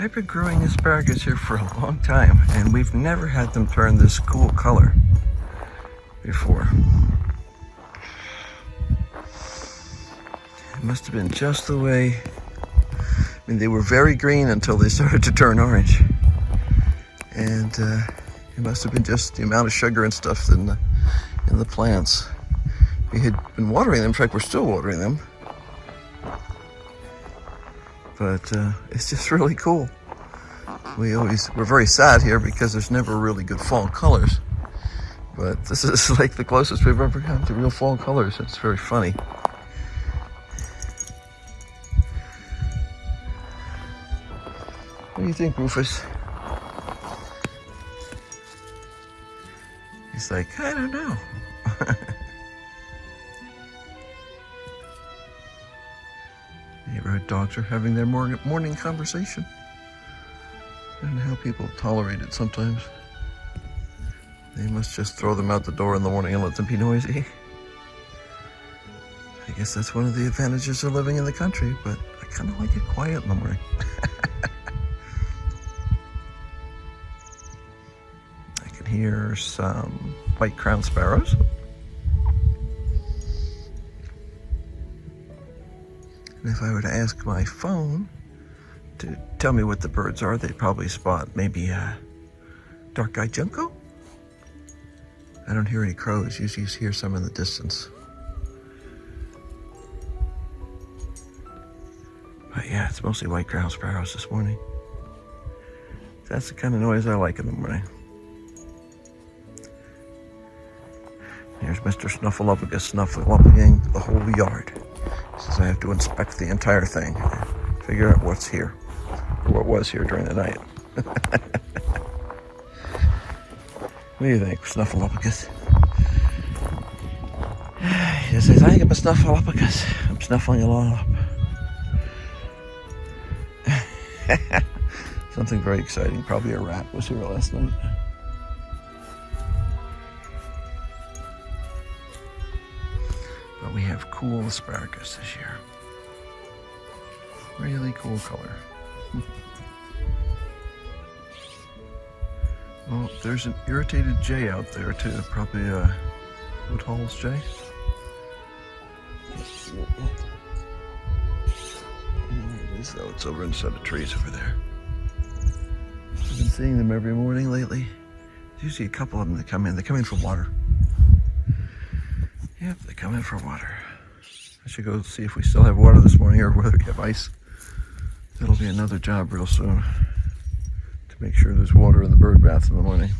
I've been growing asparagus here for a long time, and we've never had them turn this cool color before. It must have been just the way. I mean, they were very green until they started to turn orange. And it must have been just the amount of sugar and stuff in the plants. We had been watering them, in fact, we're still watering them. But it's just really cool. We're very sad here because there's never really good fall colors. But this is like the closest we've ever had to real fall colors. It's very funny. What do you think, Rufus? He's like, I don't know. Neighborhood dogs are having their morning conversation. I don't know how people tolerate it sometimes. They must just throw them out the door in the morning and let them be noisy. I guess that's one of the advantages of living in the country, but I kind of like it quiet in the morning. I can hear some white-crowned sparrows. And if I were to ask my phone to tell me what the birds are, they'd probably spot maybe a dark-eyed junco. I don't hear any crows. Usually you hear some in the distance. But yeah, it's mostly white-crowned sparrows this morning. That's the kind of noise I like in the morning. Here's Mr. Snuffleupagus snuffling the whole yard. He says I have to inspect the entire thing, figure out what's here, or what was here during the night. What do you think, Snuffleupagus? He says, I think I'm a Snuffleupagus. I'm snuffling it all up. Something very exciting. Probably a rat was here last night. But we have cool asparagus this year. Really cool color. Well, there's an irritated jay out there too. Probably a Woodhall's jay. Can't see it yet. There it is though. It's over in a set of trees over there. I've been seeing them every morning lately. There's usually a couple of them that come in. They come in for water. Yep, they come in for water. I should go see if we still have water this morning or whether we have ice. That'll be another job real soon. To make sure there's water in the bird bath in the morning.